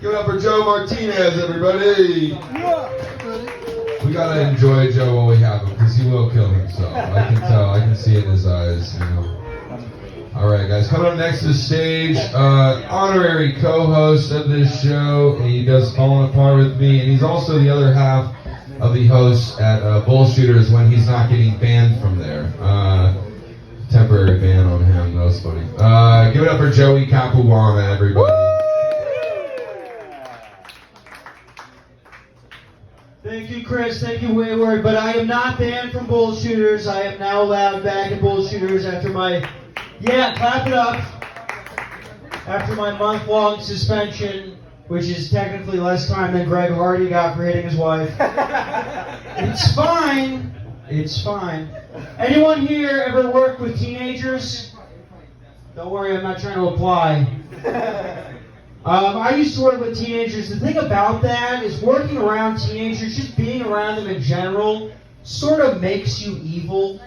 Give it up for Joe Martinez, everybody. We gotta enjoy Joe while we have him, because he will kill himself. I can tell. I can see it in his eyes. You know. All right, guys. Coming up next to the stage, honorary co-host of this show. And he does Falling Apart with me, and he's also the other half of the hosts at Bullshooters when he's not getting banned from there. Temporary ban on him. That was funny. Give it up for Joey Capuana, everybody. Thank you, Chris. Thank you, Wayward. But I am not banned from Bullshooters. I am now allowed back at Bullshooters after my, clap it up, after my month-long suspension, which is technically less time than Greg Hardy got for hitting his wife. It's fine. It's fine. Anyone here ever worked with teenagers? Don't worry, I'm not trying to apply. I used to work with teenagers. The thing about that is working around teenagers, just being around them in general, sort of makes you evil.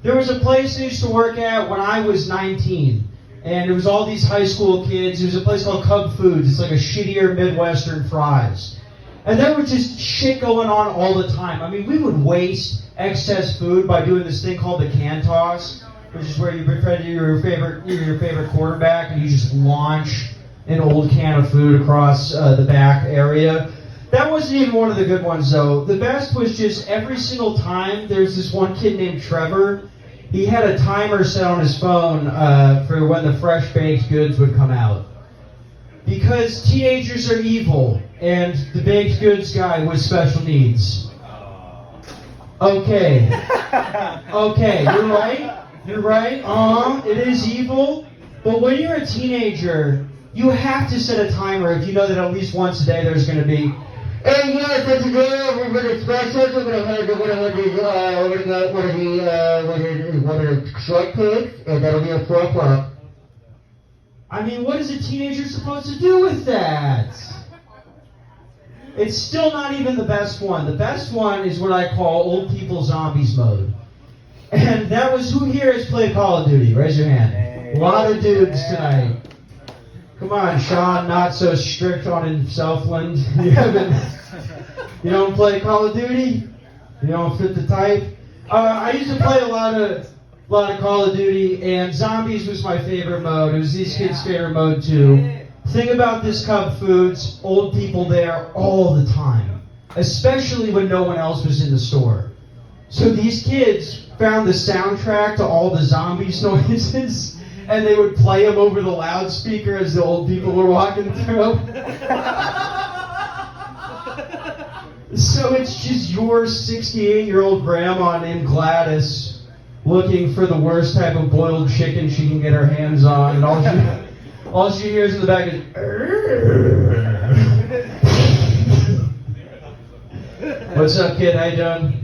There was a place I used to work at when I was 19, and it was all these high school kids. It was a place called Cub Foods. It's like a shittier Midwestern Fries. And there was just shit going on all the time. I mean, we would waste excess food by doing this thing called the can toss, which is where you befriend your favorite quarterback and you just launch an old can of food across the back area. That wasn't even one of the good ones, though. The best was just every single time there's this one kid named Trevor. He had a timer set on his phone for when the fresh baked goods would come out. Because teenagers are evil, and the baked goods guy was special needs. Okay. Okay, you're right. You're right. It is evil. But when you're a teenager, you have to set a timer if you know that at least once a day there's going to be, hey, yes, that's today we're going to specials. We're going to have one of the short pigs, and that'll be at 4 o'clock. I mean, what is a teenager supposed to do with that? It's still not even the best one. The best one is what I call old people zombies mode. And that was, who here has played Call of Duty? Raise your hand. A lot of dudes tonight. Come on, Sean, not so strict on in Southland. You don't play Call of Duty? You don't fit the type? I used to play a lot of Call of Duty, and zombies was my favorite mode. It was these kids' favorite mode too. Thing about this Cub Foods, old people there all the time, especially when no one else was in the store. So these kids found the soundtrack to all the zombies noises, and they would play them over the loudspeaker as the old people were walking through. So it's just your 68-year-old grandma named Gladys looking for the worst type of boiled chicken she can get her hands on, and all she hears in the back is, What's up, kid? How you doing?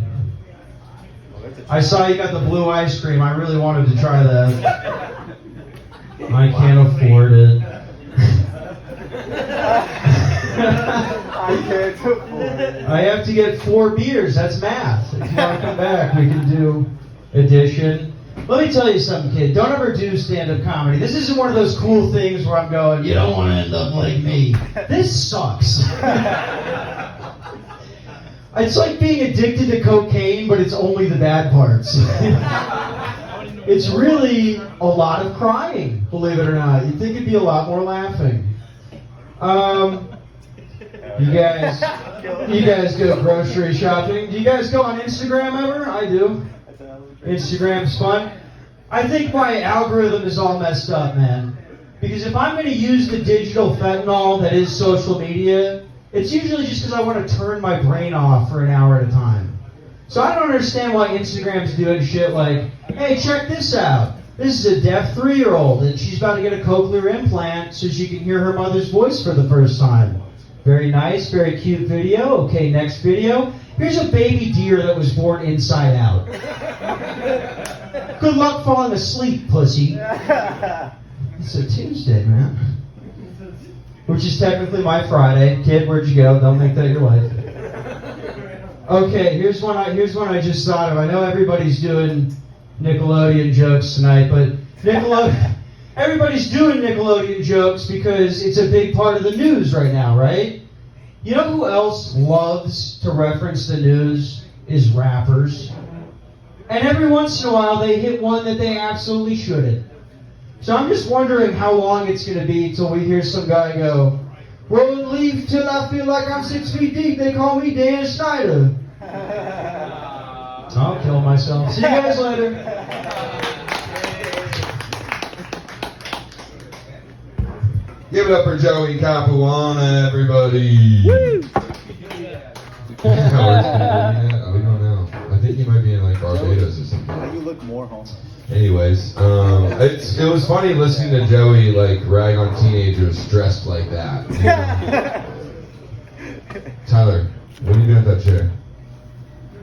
I saw you got the blue ice cream. I really wanted to try that. I can't afford it. I can't afford it. I have to get 4 beers. That's math. If you want to come back, we can do addition. Let me tell you something, kid. Don't ever do stand-up comedy. This isn't one of those cool things where I'm going, you don't want to end up like me. This sucks. It's like being addicted to cocaine, but it's only the bad parts. It's really a lot of crying, believe it or not. You'd think it'd be a lot more laughing. You guys go grocery shopping. Do you guys go on Instagram ever? I do. Instagram's fun. I think my algorithm is all messed up, man. Because if I'm going to use the digital fentanyl that is social media, it's usually just because I want to turn my brain off for an hour at a time. So I don't understand why Instagram's doing shit like, hey, check this out. This is a deaf 3-year-old, and she's about to get a cochlear implant so she can hear her mother's voice for the first time. Very nice, very cute video. Okay, next video. Here's a baby deer that was born inside out. Good luck falling asleep, pussy. It's a Tuesday, man. Which is technically my Friday. Kid, where'd you go? Don't make that your life. Okay, here's one I just thought of. I know everybody's doing Nickelodeon jokes tonight, but Nickelodeon, everybody's doing Nickelodeon jokes because it's a big part of the news right now, right? You know who else loves to reference the news is rappers. And every once in a while they hit one that they absolutely shouldn't. So I'm just wondering how long it's going to be till we hear some guy go, roll and leave till I feel like I'm 6 feet deep. They call me Dan Schneider. I'll kill myself. See you guys later. Give it up for Joey Capuana, everybody. Woo! Yeah, we don't know. I think he might be in like Barbados or something. You look more home. Anyways, it was funny listening to Joey like rag on teenagers dressed like that. You know? Tyler, what are you doing with that chair?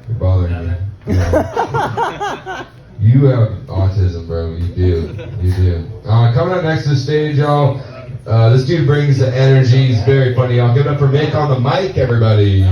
You're bothering me. Yeah. You have autism, bro. You do. You do. Coming up next to the stage, y'all. This dude brings the energy. He's very funny. I'll give it up for Mick on the mic, everybody.